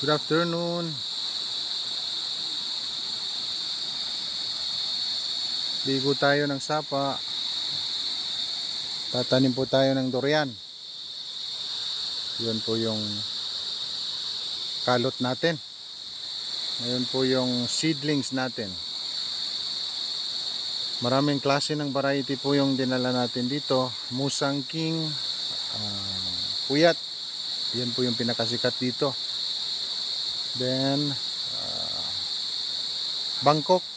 Good afternoon. Ligo tayo ng sapa. Tatanim po tayo ng durian. Yun po yung kalot natin. Ngayon po yung seedlings natin. Maraming klase ng variety po yung dinala natin dito. Musang King, Puyat. Yan po yung pinakasikat dito. Then, Bangkok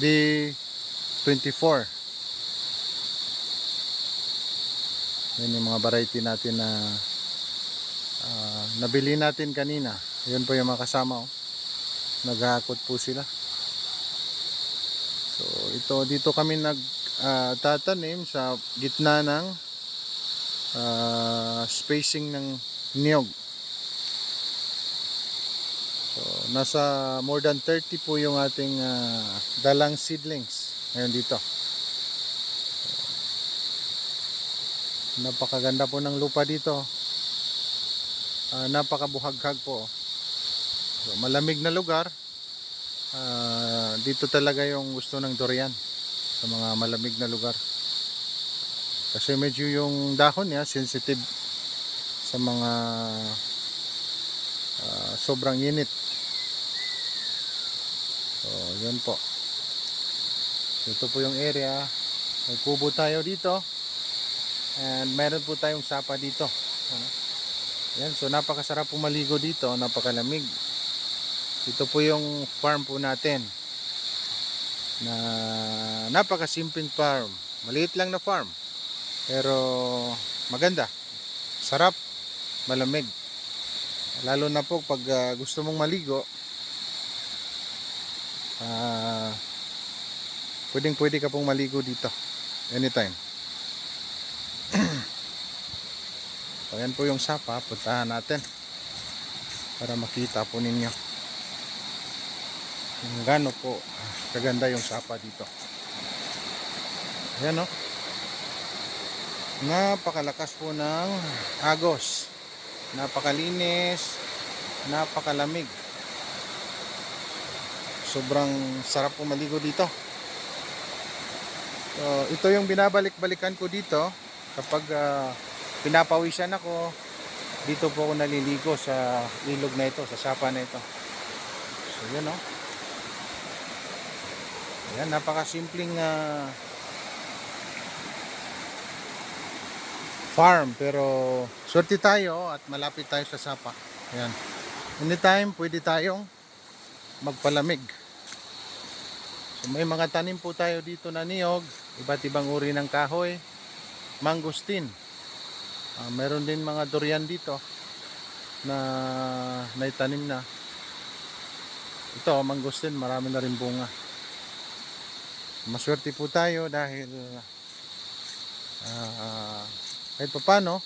B24. Yan yung mga variety natin na nabili natin kanina. Yan po yung mga kasama. Naghahakot po sila. So dito kami tatanim sa gitna ng spacing ng niyog. So nasa more than 30 po yung ating dalang seedlings ngayon dito. Napakaganda po ng lupa dito. Napakabuhaghag po. So, malamig na lugar. Dito talaga yung gusto ng durian sa mga malamig na lugar. Kasi medyo yung dahon niya sensitive sa mga sobrang init. So, yun po. Ito po yung area. May kubo tayo dito. And meron po tayong sapa dito. Yan, so napakasarap po maligo dito, napakalamig. Ito po yung farm po natin. Na napakasimpleng farm. Maliit lang na farm. Pero maganda. Sarap, malamig. Lalo na po pag gusto mong maligo, pwede ka pong maligo dito. Anytime. So, yan po yung sapa. Puntahan natin para makita po ninyo kung gaano po kaganda yung sapa dito. Ayan o. Napakalakas po ng agos. Napakalinis. Napakalamig. Sobrang sarap po maligo dito. So, ito yung binabalik-balikan ko dito kapag pinapawisan ako. Dito po ako naliligo sa ilog na ito, sa sapa na ito. So yan o. Ayan, napakasimpleng farm, pero swerte tayo at malapit tayo sa sapa. Ayan. Anytime pwede tayong magpalamig. So may mga tanim po tayo dito na niyog, iba't ibang uri ng kahoy, mangosteen. Meron din mga durian dito na naitanim na. Ito, mangosteen, marami na rin bunga. Maswerte po tayo dahil kahit papano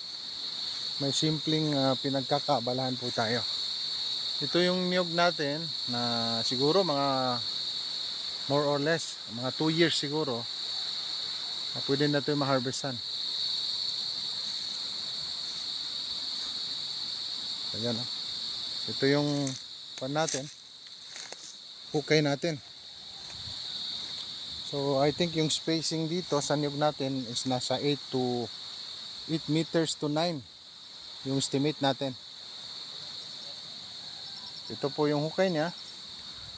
may simpleng pinagkakaabalahan po tayo. Ito yung niyog natin na siguro mga more or less mga 2 years siguro pwede na ito ma-harvestan. Ayan o. Ito yung pan natin, hukay natin. So I think yung spacing dito sa niyog natin is nasa 8 meters to 9 yung estimate natin. Ito po yung hukay niya.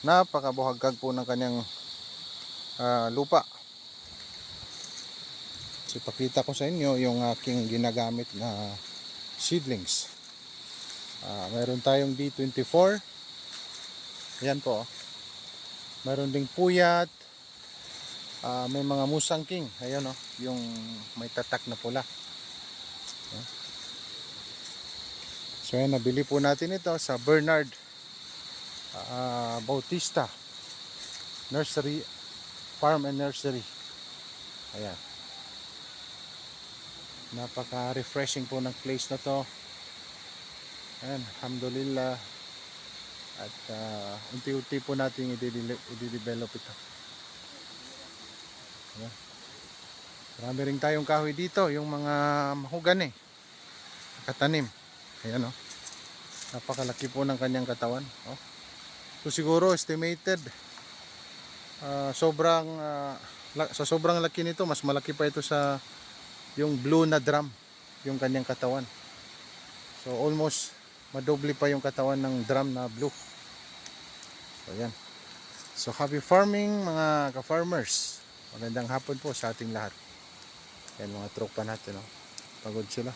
Napakabuhaghag po ng kanyang lupa. So ipakita ko sa inyo yung aking ginagamit na seedlings. Meron tayong B24. Ayan po. Meron ding Puyat. May mga Musang King. Ayan o. Yung may tatak na pula. So ayan, nabili po natin ito sa Bernard Bautista Nursery, Farm and Nursery. Ayan. Napaka-refreshing po ng place na to. Ayan, alhamdulillah. At unti-unti po natin i-develop ito. Ayan. Marami rin tayong kahoy dito, yung mga mahogany, katanim. Ayan o. Napakalaki po ng kanyang katawan. Oh. So siguro estimated sa sobrang laki nito, mas malaki pa ito sa yung blue na drum, yung kanyang katawan. So almost madoble pa yung katawan ng drum na blue. So yan. So happy farming mga ka-farmers. Magandang hapon po sa ating lahat. Yan mga tropa natin, oh. Pagod sila.